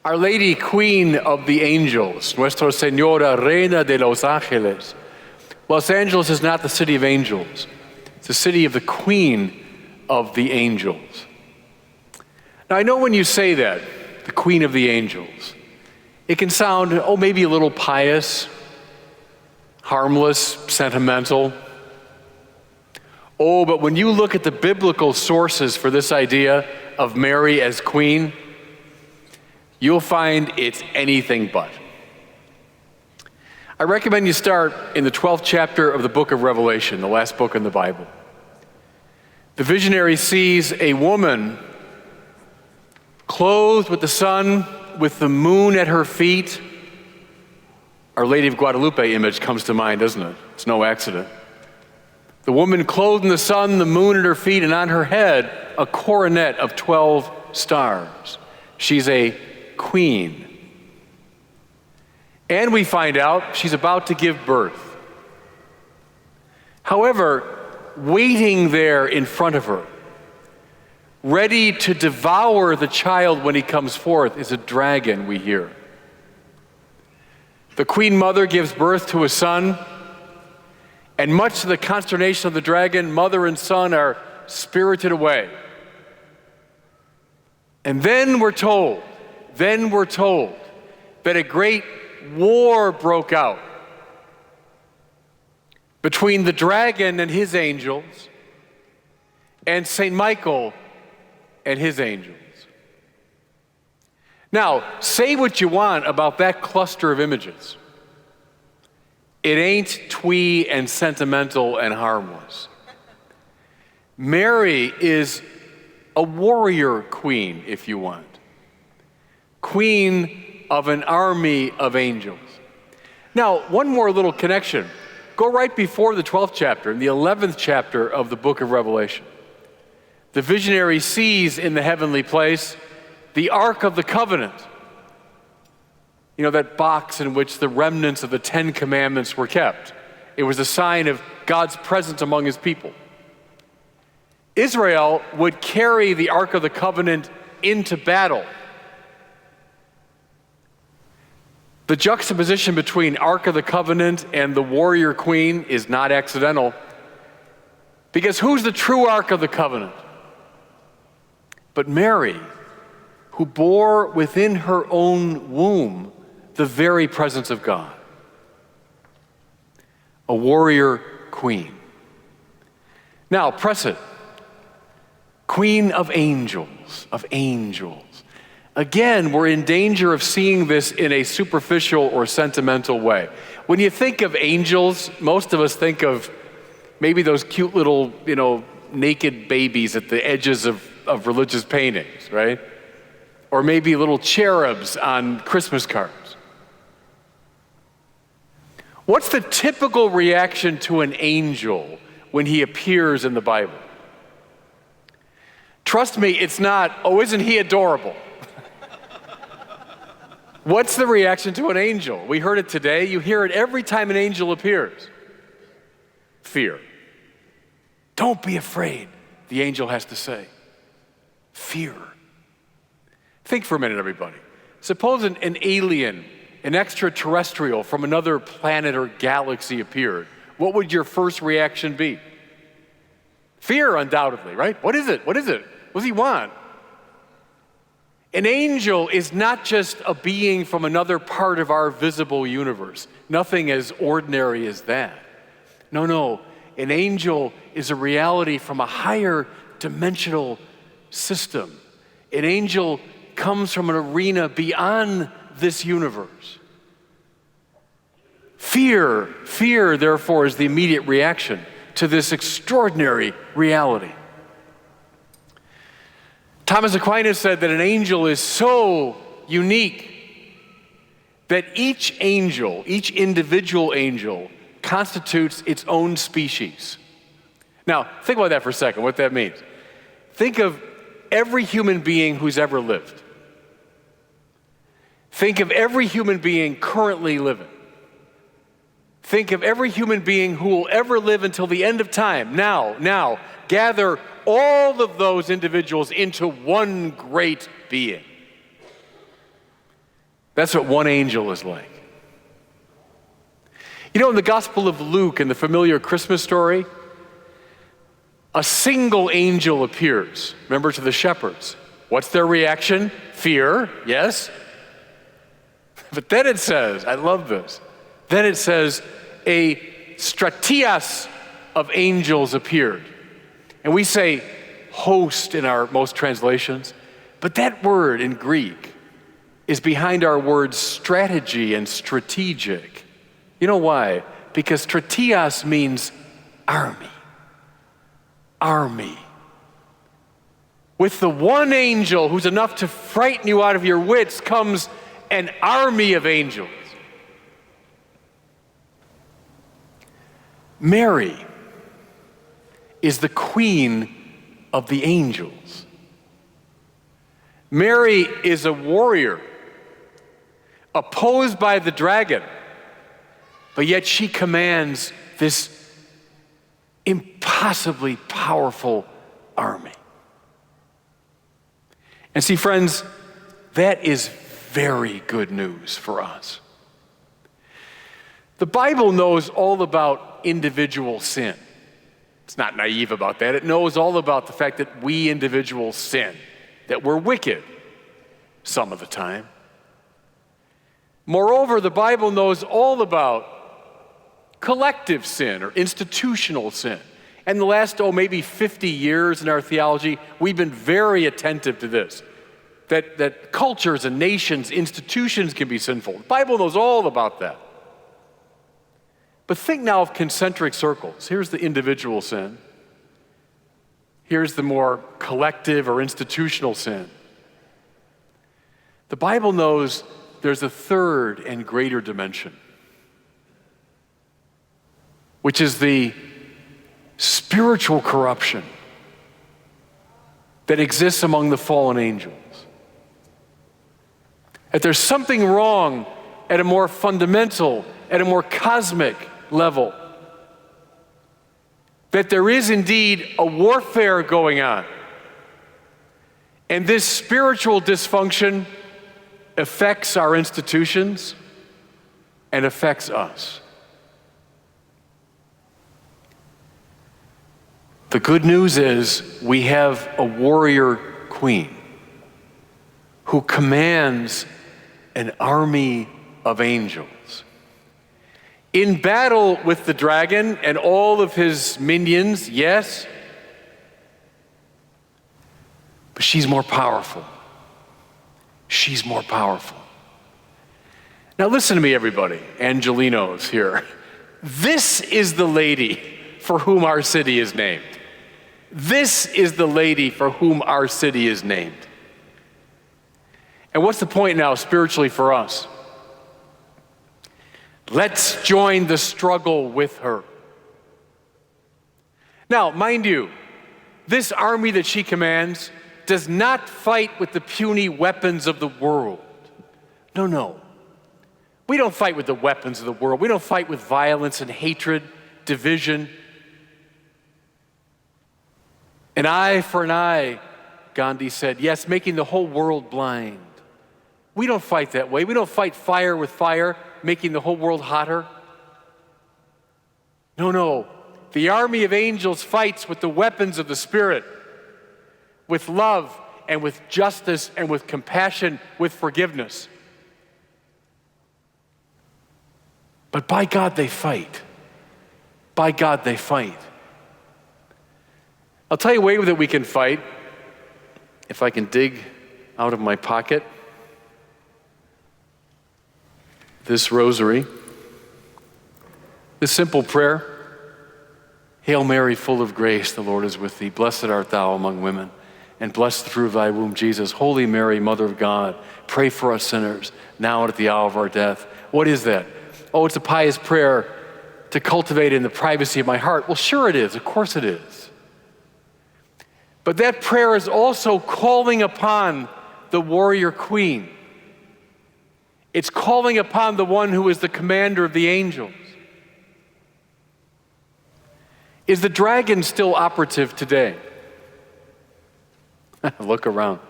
Our Lady, Queen of the Angels, Nuestra Señora, Reina de los Ángeles. Los Angeles is not the city of angels. It's the city of the Queen of the Angels. Now, I know when you say that, the Queen of the Angels, it can sound, maybe a little pious, harmless, sentimental. But when you look at the biblical sources for this idea of Mary as queen, you'll find it's anything but. I recommend you start in the 12th chapter of the book of Revelation, the last book in the Bible. The visionary sees a woman clothed with the sun, with the moon at her feet. Our Lady of Guadalupe image comes to mind, doesn't it? It's no accident. The woman clothed in the sun, the moon at her feet, and on her head, a coronet of 12 stars. She's a queen. And we find out she's about to give birth. However, waiting there in front of her, ready to devour the child when he comes forth, is a dragon, we hear. The queen mother gives birth to a son, and much to the consternation of the dragon, mother and son are spirited away. And then we're told that a great war broke out between the dragon and his angels and St. Michael and his angels. Now, say what you want about that cluster of images. It ain't twee and sentimental and harmless. Mary is a warrior queen, if you want. Queen of an army of angels. Now, one more little connection. Go right before the 12th chapter, in the 11th chapter of the book of Revelation. The visionary sees in the heavenly place the Ark of the Covenant. You know, that box in which the remnants of the 10 Commandments were kept. It was a sign of God's presence among his people. Israel would carry the Ark of the Covenant into battle. The juxtaposition between Ark of the Covenant and the warrior queen is not accidental. Because who's the true Ark of the Covenant? But Mary, who bore within her own womb the very presence of God. A warrior queen. Now, press it. Queen of angels, of angels. Again, we're in danger of seeing this in a superficial or sentimental way. When you think of angels, most of us think of maybe those cute little, naked babies at the edges of religious paintings, right? Or maybe little cherubs on Christmas cards. What's the typical reaction to an angel when he appears in the Bible? Trust me, it's not, isn't he adorable? What's the reaction to an angel? We heard it today. You hear it every time an angel appears. Fear. Don't be afraid, the angel has to say. Fear. Think for a minute, everybody. Suppose an alien, an extraterrestrial from another planet or galaxy appeared. What would your first reaction be? Fear, undoubtedly, right? What is it? What does he want? An angel is not just a being from another part of our visible universe. Nothing as ordinary as that. No. An angel is a reality from a higher dimensional system. An angel comes from an arena beyond this universe. Fear, therefore, is the immediate reaction to this extraordinary reality. Thomas Aquinas said that an angel is so unique that each individual angel, constitutes its own species. Now, think about that for a second, what that means. Think of every human being who's ever lived. Think of every human being currently living. Think of every human being who will ever live until the end of time. Now, gather all of those individuals into one great being. That's what one angel is like. You know, in the Gospel of Luke, in the familiar Christmas story, a single angel appears, remember, to the shepherds. What's their reaction? Fear, yes? But then it says, I love this, then it says, a stratias of angels appeared. And we say host in our most translations, but that word in Greek is behind our words strategy and strategic. You know why? Because stratias means army. Army. With the one angel who's enough to frighten you out of your wits comes an army of angels. Mary is the queen of the angels. Mary is a warrior, opposed by the dragon, but yet she commands this impossibly powerful army. And see, friends, that is very good news for us. The Bible knows all about individual sin. It's not naive about that. It knows all about the fact that we individuals sin, that we're wicked some of the time. Moreover, the Bible knows all about collective sin or institutional sin. And the last, maybe 50 years in our theology, we've been very attentive to this, that cultures and nations, institutions can be sinful. The Bible knows all about that. But think now of concentric circles. Here's the individual sin. Here's the more collective or institutional sin. The Bible knows there's a third and greater dimension, which is the spiritual corruption that exists among the fallen angels. That there's something wrong at a more fundamental, at a more cosmic level. That there is indeed a warfare going on. And this spiritual dysfunction affects our institutions and affects us. The good news is we have a warrior queen who commands an army of angels. In battle with the dragon and all of his minions, yes, but she's more powerful. She's more powerful. Now listen to me, everybody, Angelinos here. This is the lady for whom our city is named. This is the lady for whom our city is named. And what's the point now spiritually for us? Let's join the struggle with her. Now, mind you, this army that she commands does not fight with the puny weapons of the world. No. We don't fight with the weapons of the world. We don't fight with violence and hatred, division. An eye for an eye, Gandhi said. Yes, making the whole world blind. We don't fight that way. We don't fight fire with fire, making the whole world hotter. No. The army of angels fights with the weapons of the Spirit, with love and with justice and with compassion, with forgiveness. But by God they fight. By God they fight. I'll tell you a way that we can fight, if I can dig out of my pocket this rosary, this simple prayer. Hail Mary, full of grace, the Lord is with thee. Blessed art thou among women, and blessed the fruit of thy womb, Jesus. Holy Mary, Mother of God, pray for us sinners, now and at the hour of our death. What is that? Oh, it's a pious prayer to cultivate in the privacy of my heart. Well, sure it is. Of course it is. But that prayer is also calling upon the warrior queen. It's calling upon the one who is the commander of the angels. Is the dragon still operative today? Look around.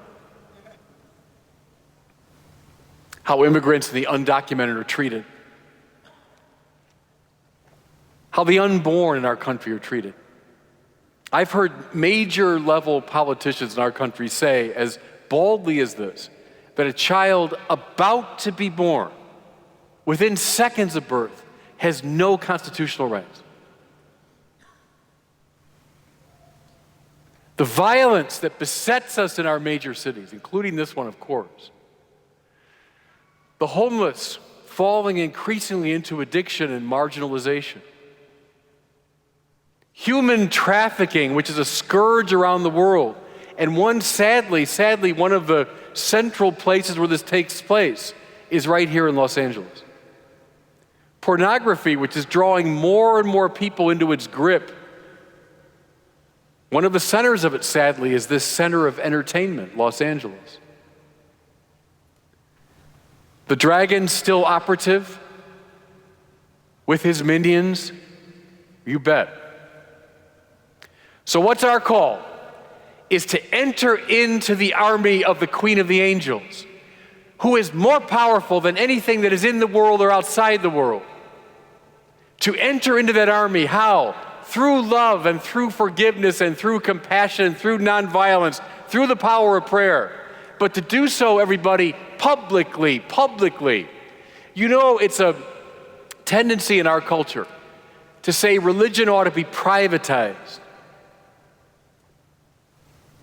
how immigrants and the undocumented are treated, how the unborn in our country are treated. I've heard major level politicians in our country say as boldly as this, that a child about to be born, within seconds of birth, has no constitutional rights. The violence that besets us in our major cities, including this one, of course. The homeless falling increasingly into addiction and marginalization. Human trafficking, which is a scourge around the world. And one, sadly, one of the central places where this takes place is right here in Los Angeles. Pornography, which is drawing more and more people into its grip. One of the centers of it, sadly, is this center of entertainment, Los Angeles. The dragon still operative with his minions? You bet. So what's our call? Is to enter into the army of the Queen of the Angels, who is more powerful than anything that is in the world or outside the world. To enter into that army, how? Through love and through forgiveness and through compassion, through nonviolence, through the power of prayer. But to do so, everybody, publicly. You know, it's a tendency in our culture to say religion ought to be privatized.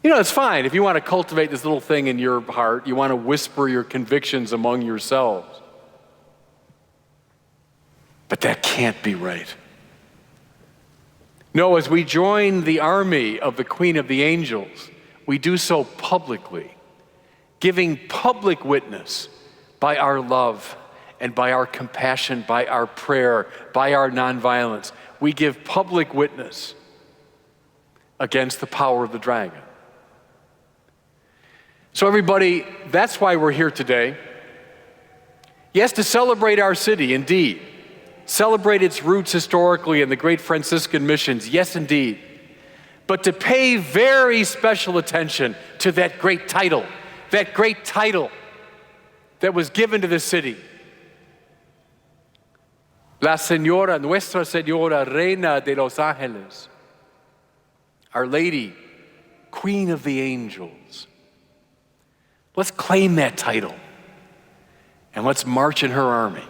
You know, it's fine if you want to cultivate this little thing in your heart, you want to whisper your convictions among yourselves. But that can't be right. No, as we join the army of the Queen of the Angels, we do so publicly, giving public witness by our love and by our compassion, by our prayer, by our nonviolence. We give public witness against the power of the dragon. So everybody, that's why we're here today. Yes, to celebrate our city, indeed. Celebrate its roots historically in the great Franciscan missions, yes, indeed. But to pay very special attention to that great title that was given to the city. La Señora, Nuestra Señora, Reina de los Ángeles. Our Lady, Queen of the Angels. Let's claim that title and let's march in her army.